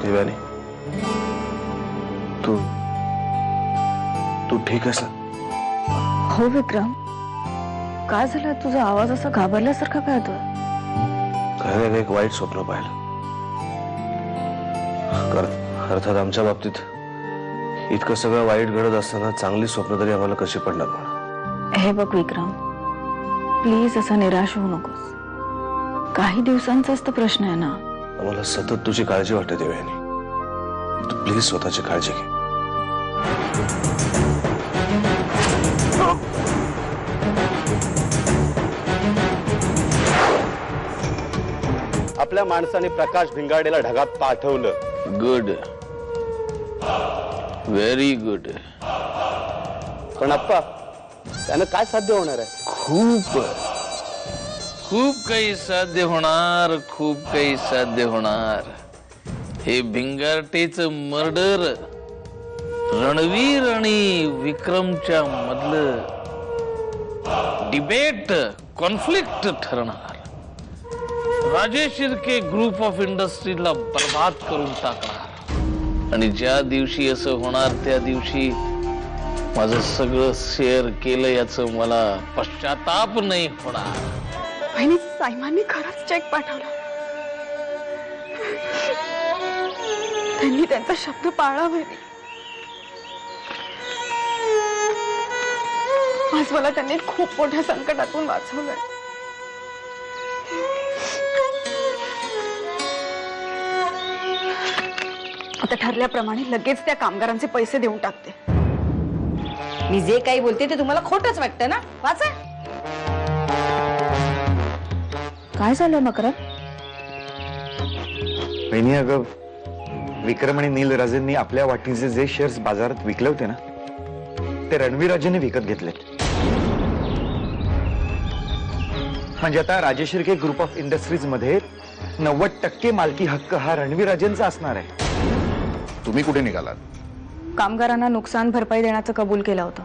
दिव्यानी, तू ठीक आहेस ना? हो विक्रम, काय झालं? तुझा आवाज असा घाबरल्यासारखा काय होतोय? काय एक वाईट स्वप्न पाहिलं. अर्थात आमच्या बाबतीत इतकं सगळं वाईट घडत असताना चांगली स्वप्न तरी आम्हाला कशी पडणार म्हणा. हे बघ विक्रम, प्लीज असा निराश होऊ नकोस. काही दिवसांचाच तर प्रश्न आहे ना. आम्हाला सतत तुझी काळजी वाटते दिव्यानी. तू प्लीज स्वतःची काळजी घे. आपल्या माणसाने प्रकाश भिंगाडेला ढगात पाठवलं. Good, very good. पण अप्पा, त्यानं काय साध्य होणार आहे? खूप काही साध्य होणार, खूप काही साध्य होणार. हे भिंगारटेचं मर्डर रणवीर आणि विक्रमच्या मधलं डिबेट, कॉन्फ्लिक्ट ठरणार. राजेश शिर्के ग्रुप ऑफ इंडस्ट्रीजला बर्बाद करून टाकणार. आणि ज्या दिवशी असं होणार त्या दिवशी माझं सगळं शेअर केलं याचं मला पश्चाताप नाही होणार. आणि सायमांनी खरंच चेक पाठवला. त्यांनी त्यांचा शब्द पाळावा. आज मला त्यांनी खूप मोठ्या संकटातून वाचवलंय. आता ठरल्याप्रमाणे लगेच त्या कामगारांचे पैसे देऊन टाकते. मी जे काही बोलते ते तुम्हाला खोटच वाटतं ना? वाचा. काय झालं मकरन? वहिनी, अगं विक्रम आणि नीलराजेंनी आपल्या वाटीचे जे शेअर्स बाजारात विकले होते ना, ते रणवीरराजेंनी विकत घेतले. म्हणजे आता Rajesh Shirke group of industries मध्ये 90% मालकी हक्क हा रणवीरराजेंचा असणार आहे. तुम्ही कुठे निघालात? कामगारांना नुकसान भरपाई देण्याचं कबूल केलं होतं.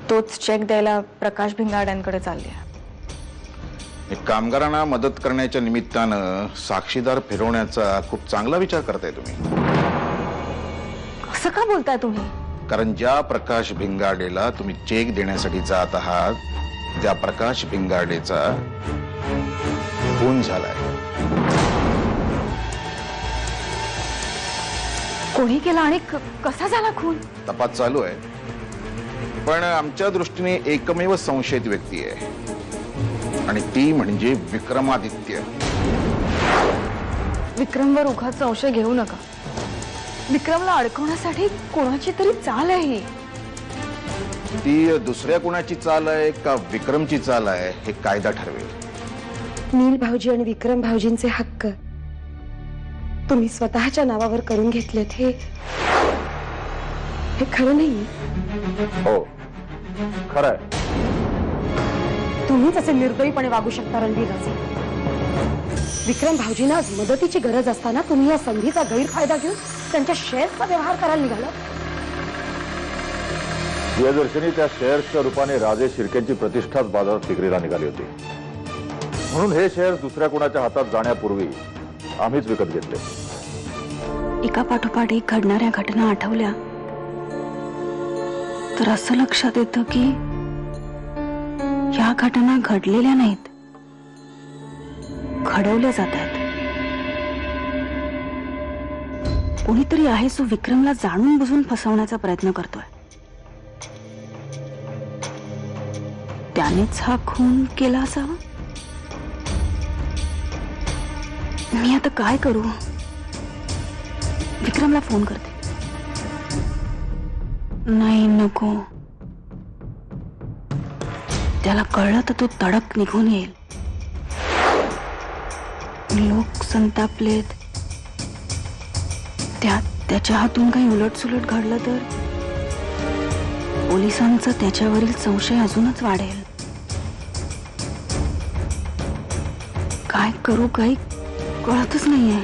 तोच चेक द्यायला प्रकाश भिंगाड्यांकडे चालले. कामगारांना मदत करण्याच्या निमित्तानं साक्षीदार फिरवण्याचा खूप चांगला विचार करताय तुम्ही. असं का बोलताय तुम्ही? कारण ज्या प्रकाश भिंगाडेला तुम्ही चेक देण्यासाठी जात आहात त्या प्रकाश भिंगाडेचा खून झालाय. कोणी केला आणि कसा झाला खून? तपास चालू आहे, पण आमच्या दृष्टीने एकमेव संशयित व्यक्ती आहे आणि ती म्हणजे विक्रमादित्य. विक्रमवर उगाच संशय घेऊ नका. विक्रमला अडकवण्यासाठी कोणाची तरी चाल आहे. ती दुसऱ्या कोणाची चाल आहे का विक्रमची चाल आहे हे कायदा ठरवेल. नील भाऊजी आणि विक्रम भाऊजींचे हक्क तुम्ही स्वतःच्या नावावर करून घेतलेत, हे खरं नाही. हो, खरं आहे. तुम्हीच असे निर्दयीपणे वागू शकता रणवीरराजे. विक्रम भाऊजींना आज मदतीची गरज असताना तुम्ही या संधीचा गैरफायदा घेऊन त्यांच्या शेअर्सचा व्यवहार करायला निघाला. प्रियदर्शनी, त्या शेअर्सच्या रूपाने राजेश शिर्केंची प्रतिष्ठाच बाजारात विक्रीला निघाली होती. म्हणून हे शेअर्स दुसऱ्या कोणाच्या हातात जाण्यापूर्वी आम्हीच विकत घेतले. एका पाठोपाठ एक घडणाऱ्या घटना आठवल्या तर असं लक्षात येतं की या घटना घडलेल्या नाहीत, घडवल्या जात आहेत. कोणीतरी आहे जो विक्रमला जाणून बुजून फसवण्याचा प्रयत्न करतोय. त्यानेच हा खून केला असावा. मी आता काय करू? विक्रमला फोन करते. नाही, नको. त्याला कळलं तर तो तडक निघून येईल. लोक संतापलेत, त्याच्या हातून काही उलटसुलट घडलं तर पोलिसांचा त्याच्यावरील संशय अजूनच वाढेल. काय करू काही कळतच नाहीये.